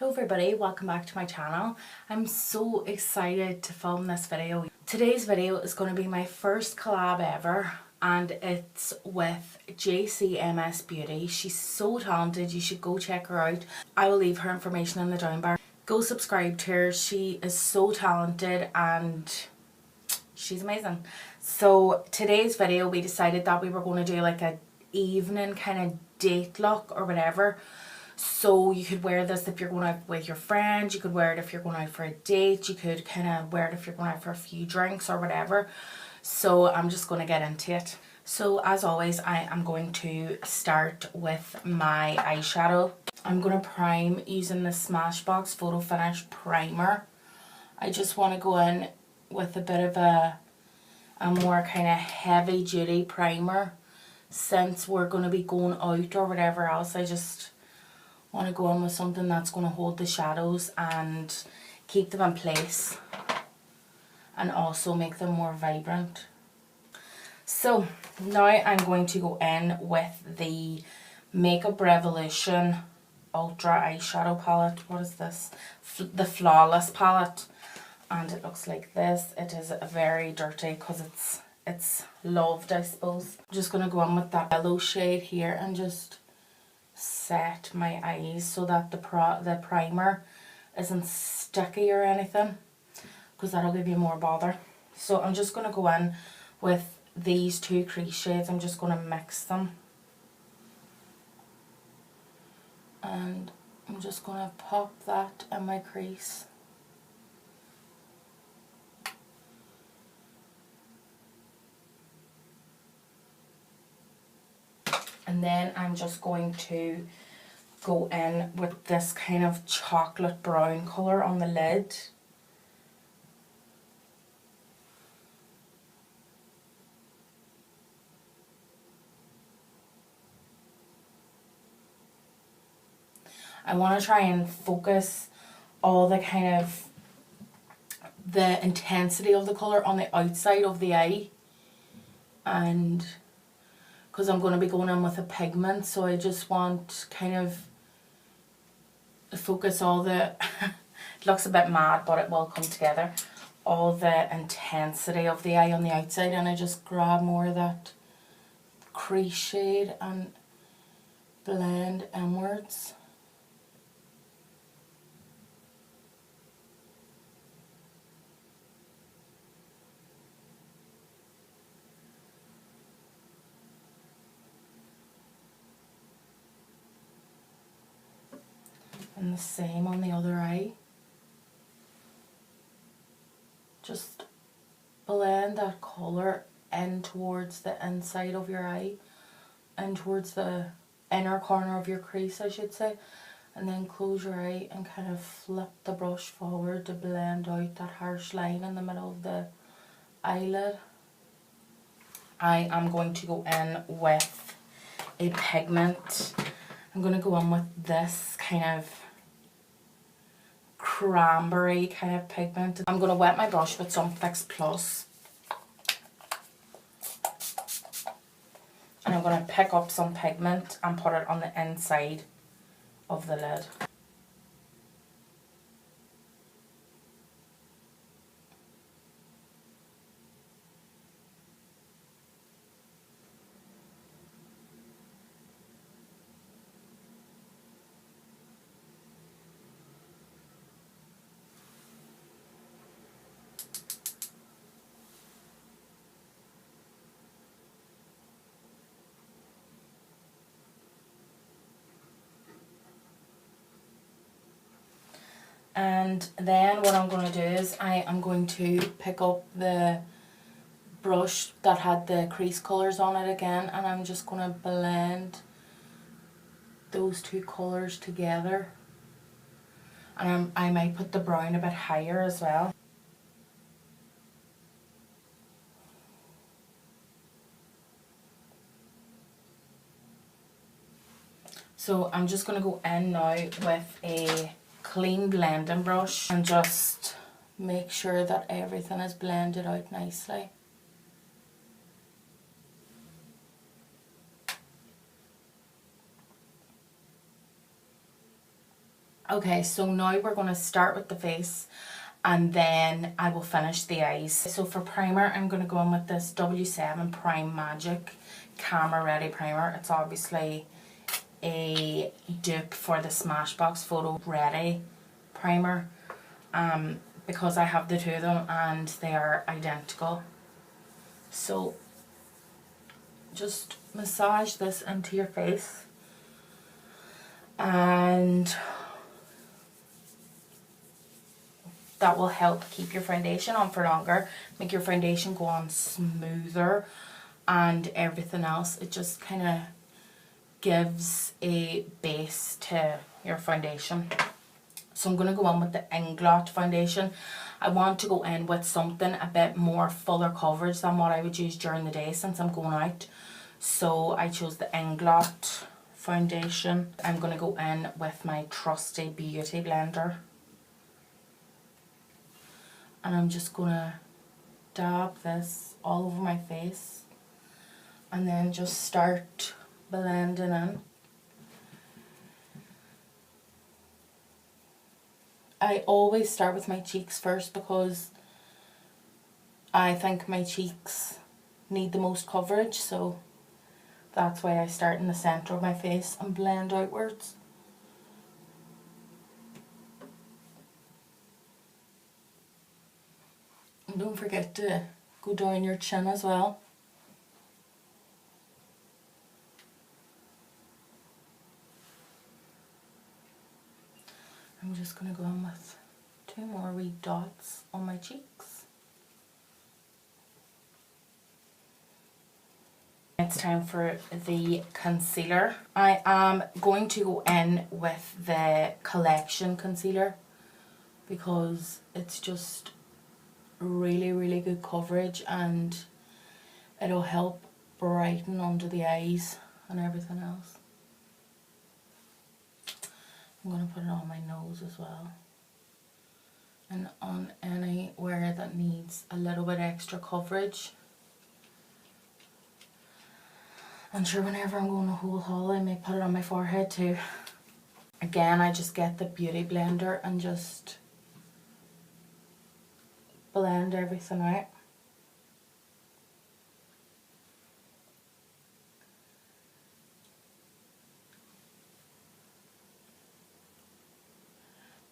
Hello everybody, welcome back to my channel. I'm so excited to film this video. Today's video is going to be my first collab ever and it's with JCMS Beauty. She's so talented, you should go check her out. I will leave her information in the down bar. Go subscribe to her, she is so talented and she's amazing. So today's video we decided that we were going to do like a evening kind of date look or whatever. So you could wear this if you're going out with your friends, you could wear it if you're going out for a date, you could kind of wear it if you're going out for a few drinks or whatever. So I'm just going to get into it. So as always, I am going to start with my eyeshadow. I'm going to prime using the SmashBox Photo Finish Primer. I just want to go in with a bit of a more kind of heavy duty primer. Since we're going to be going out or whatever else, I just want to go in with something that's going to hold the shadows and keep them in place and also make them more vibrant. So now I'm going to go in with the Makeup Revolution Ultra Eyeshadow Palette. What is this? The Flawless Palette. And it looks like this. It is very dirty because it's loved, I suppose. I'm just going to go in with that yellow shade here and just set my eyes so that the primer isn't sticky or anything, because that'll give you more bother. So I'm just going to go in with these two crease shades. I'm just going to mix them and I'm just going to pop that in my crease. And then I'm just going to go in with this kind of chocolate brown colour on the lid. I want to try and focus all the kind of the intensity of the colour on the outside of the eye, and because I'm going to be going in with a pigment, so I just want kind of focus all the it looks a bit mad but it will come together, all the intensity of the eye on the outside, and I just grab more of that crease shade and blend inwards. And the same on the other eye. Just blend that colour in towards the inside of your eye and towards the inner corner of your crease, I should say, and then close your eye and kind of flip the brush forward to blend out that harsh line in the middle of the eyelid. I am going to go in with a pigment. I'm going to go in with this kind of cranberry kind of pigment. I'm going to wet my brush with some Fix Plus. And I'm going to pick up some pigment and put it on the inside of the lid. And then what I'm going to do is I am going to pick up the brush that had the crease colours on it again, and I'm just going to blend those two colours together. And I might put the brown a bit higher as well. So I'm just going to go in now with a clean blending brush and just make sure that everything is blended out nicely. Okay, so now we're going to start with the face and then I will finish the eyes. So for primer, I'm going to go in with this W7 Prime Magic Camera Ready Primer. It's obviously a dupe for the SmashBox Photo Ready Primer because I have the two of them and they are identical. So just massage this into your face and that will help keep your foundation on for longer, make your foundation go on smoother and everything else. It just kind of gives a base to your foundation. So I'm going to go in with the Inglot foundation. I want to go in with something a bit more fuller coverage than what I would use during the day since I'm going out. So I chose the Inglot foundation. I'm going to go in with my trusty beauty blender. And I'm just going to dab this all over my face and then just start blending in. I always start with my cheeks first because I think my cheeks need the most coverage, so that's why I start in the centre of my face and blend outwards. And don't forget to go down your chin as well. I'm just going to go in with 2 more wee dots on my cheeks. It's time for the concealer. I am going to go in with the Collection concealer because it's just really good coverage and it'll help brighten under the eyes and everything else. I'm going to put it on my nose as well and on anywhere that needs a little bit extra coverage. I'm sure whenever I'm going to whole haul I may put it on my forehead too. Again, I just get the beauty blender and just blend everything out.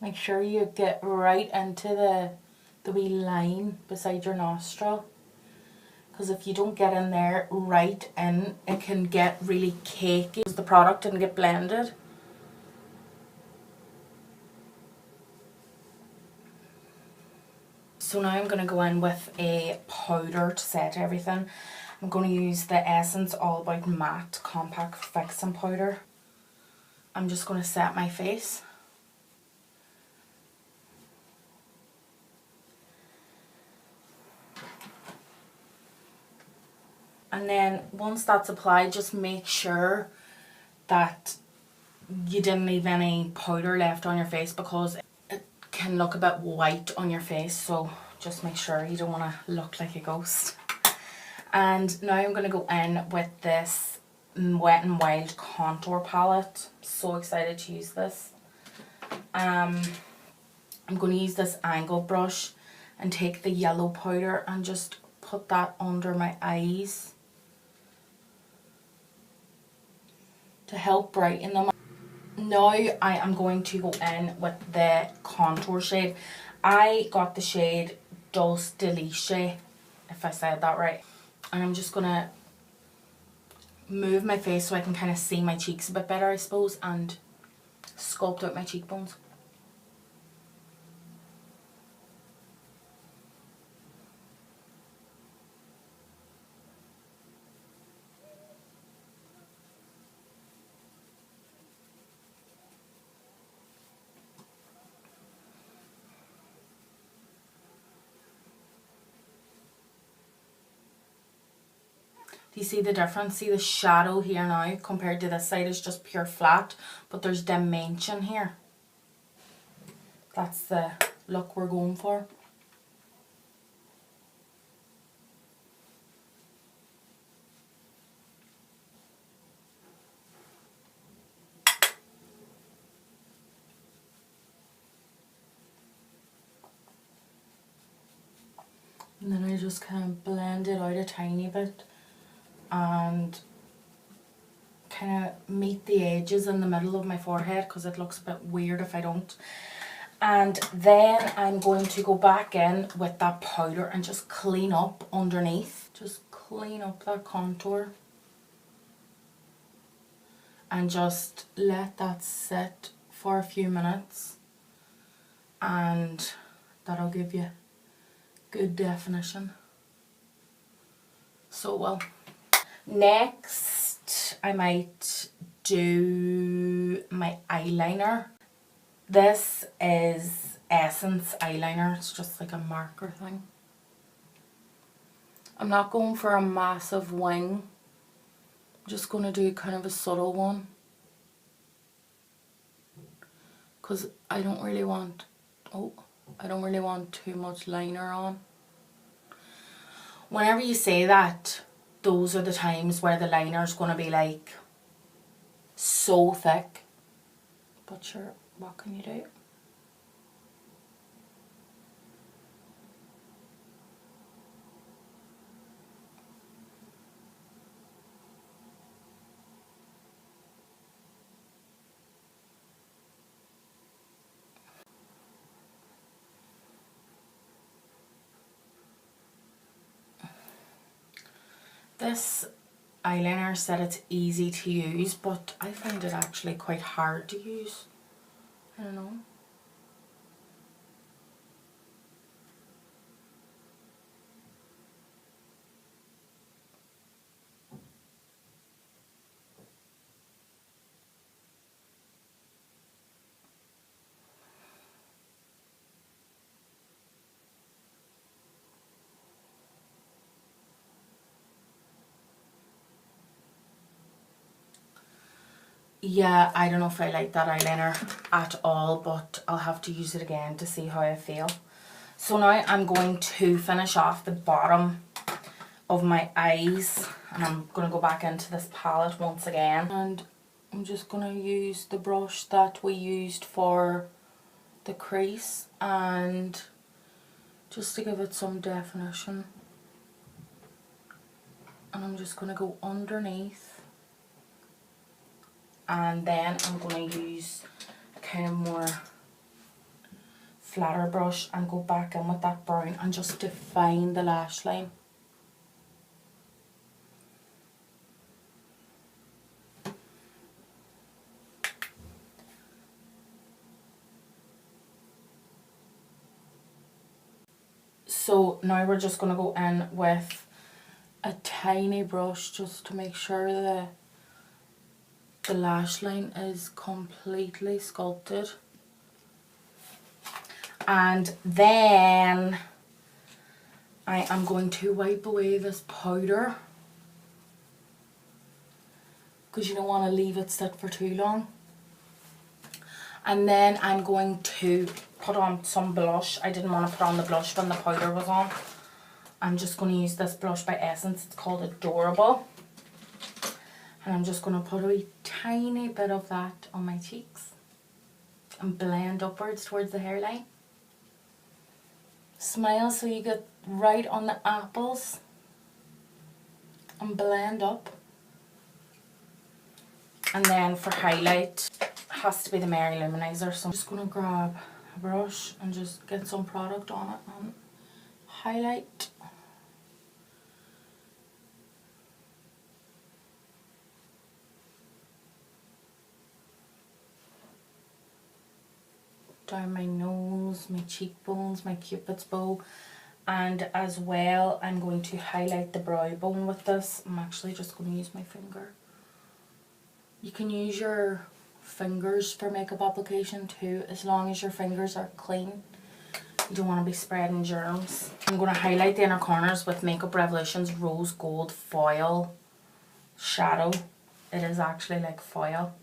Make sure you get right into the wee line beside your nostril, because if you don't get in there right in, it can get really cakey because the product didn't get blended. So now I'm going to go in with a powder to set everything. I'm going to use the Essence All About Matte Compact Fixing Powder. I'm just going to set my face. And then once that's applied, just make sure that you didn't leave any powder left on your face because it can look a bit white on your face. So just make sure you don't want to look like a ghost. And now I'm going to go in with this Wet n Wild contour palette. So excited to use this. I'm going to use this angle brush and take the yellow powder and just put that under my eyes to help brighten them. Now I am going to go in with the contour shade. I got the shade Dulce de Leche, if I said that right. And I'm just going to move my face so I can kind of see my cheeks a bit better, I suppose, and sculpt out my cheekbones. Do you see the difference? See the shadow here now compared to this side is just pure flat, but there's dimension here. That's the look we're going for. And then I just kind of blend it out a tiny bit and kind of meet the edges in the middle of my forehead because it looks a bit weird if I don't. And then I'm going to go back in with that powder and just clean up underneath. Just clean up that contour. And just let that sit for a few minutes. And that'll give you good definition. So well. Next, I might do my eyeliner. This is Essence eyeliner. It's just like a marker thing. I'm not going for a massive wing. I'm just going to do kind of a subtle one. Because I don't really want too much liner on. Whenever you say that, those are the times where the liner is going to be like so thick. But sure, what can you do? This eyeliner said it's easy to use, but I find it actually quite hard to use. I don't know. Yeah, I don't know if I like that eyeliner at all, but I'll have to use it again to see how I feel. So now I'm going to finish off the bottom of my eyes, and I'm going to go back into this palette once again. And I'm just going to use the brush that we used for the crease, and just to give it some definition. And I'm just going to go underneath. And then I'm going to use a kind of more flatter brush and go back in with that brown and just define the lash line. So now we're just going to go in with a tiny brush just to make sure the lash line is completely sculpted. And then I am going to wipe away this powder because you don't want to leave it sit for too long. And then I'm going to put on some blush. I didn't want to put on the blush when the powder was on. I'm just going to use this blush by Essence. It's called Adorable. And I'm just going to put a wee tiny bit of that on my cheeks and blend upwards towards the hairline. Smile so you get right on the apples and blend up. And then for highlight, it has to be the Mary Loumaniser. So I'm just going to grab a brush and just get some product on it and highlight. Down my nose, my cheekbones, my cupid's bow, and as well I'm going to highlight the brow bone with this. I'm actually just going to use my finger. You can use your fingers for makeup application too, as long as your fingers are clean. You don't want to be spreading germs. I'm going to highlight the inner corners with Makeup Revolution's Rose Gold Foil Shadow. It is actually like foil.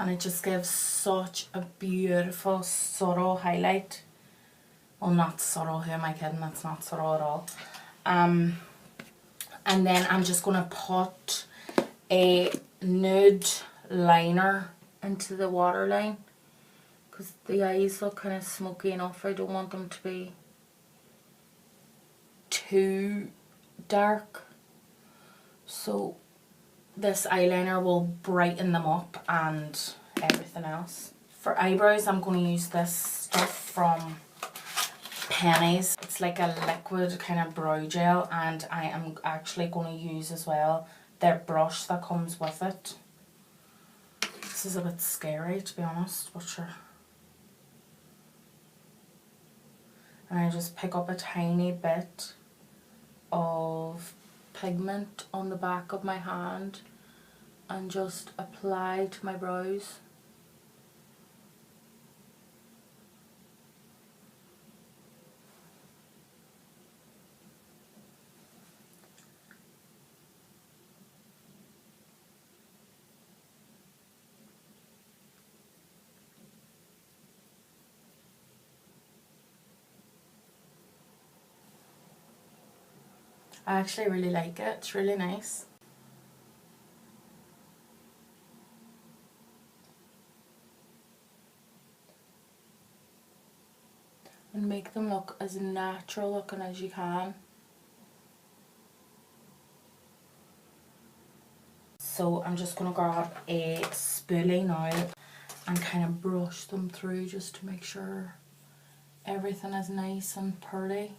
And it just gives such a beautiful subtle highlight Well, not subtle, who am I kidding, that's not subtle at all. And then I'm just going to put a nude liner into the waterline because the eyes look kind of smoky enough. I don't want them to be too dark. So this eyeliner will brighten them up and everything else. For eyebrows, I'm going to use this stuff from Penneys. It's like a liquid kind of brow gel, and I am actually going to use as well their brush that comes with it. This is a bit scary, to be honest, but sure. And I just pick up a tiny bit of pigment on the back of my hand and just apply to my brows. I actually really like it, it's really nice. And make them look as natural looking as you can. So I'm just going to grab a spoolie now and kind of brush them through just to make sure everything is nice and pretty.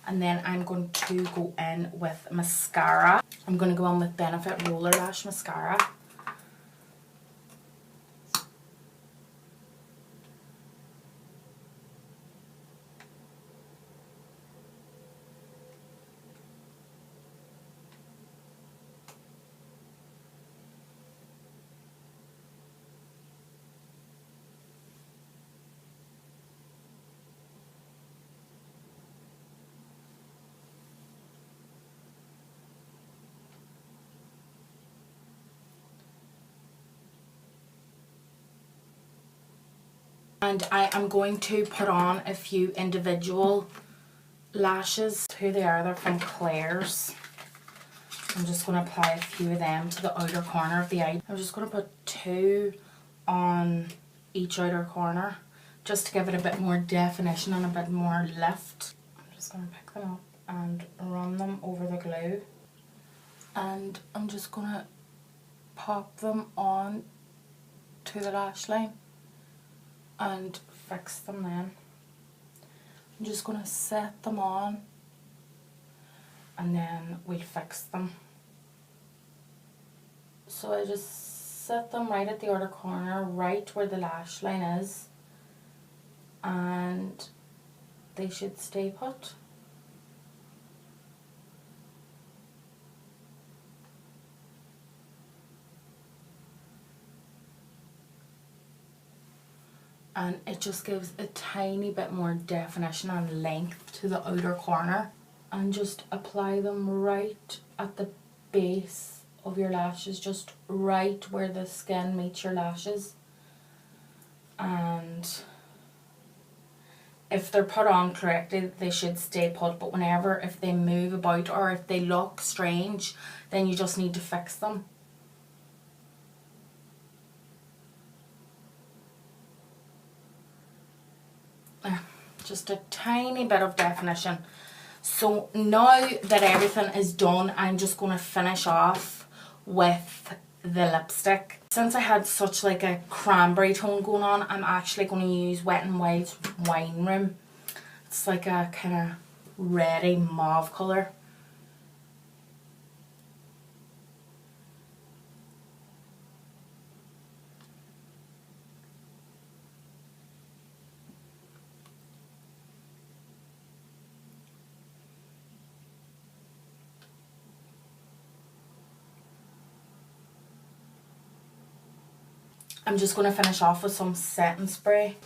And then I'm going to go in with mascara. I'm going to go in with Benefit Roller Lash Mascara. And I am going to put on a few individual lashes. Who they are, they're from Claire's. I'm just going to apply a few of them to the outer corner of the eye. I'm just going to put 2 on each outer corner just to give it a bit more definition and a bit more lift. I'm just going to pick them up and run them over the glue. And I'm just going to pop them on to the lash line and fix them then. I'm just going to set them on and then we'll fix them. So I just set them right at the outer corner, right where the lash line is, and they should stay put. And it just gives a tiny bit more definition and length to the outer corner. And just apply them right at the base of your lashes, just right where the skin meets your lashes. And if they're put on correctly, they should stay put, but whenever, if they move about or if they look strange, then you just need to fix them. Just a tiny bit of definition. So now that everything is done, I'm just going to finish off with the lipstick. Since I had such like a cranberry tone going on, I'm actually going to use Wet n Wild's Wineroom. It's like a kind of reddy mauve colour. I'm just going to finish off with some setting spray.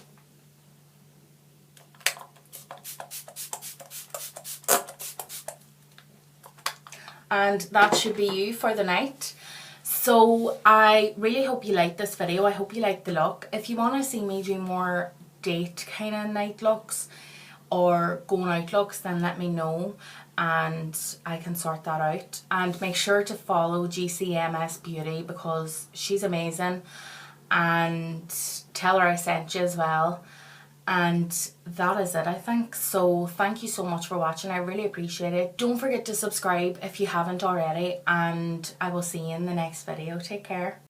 And that should be you for the night. So I really hope you liked this video. I hope you liked the look. If you want to see me do more date kind of night looks or going out looks, then let me know and I can sort that out. And make sure to follow JCMS Beauty because she's amazing, and tell her I sent you as well. And that is it, I think. So thank you so much for watching. I really appreciate it. Don't forget to subscribe if you haven't already, and I will see you in the next video. Take care.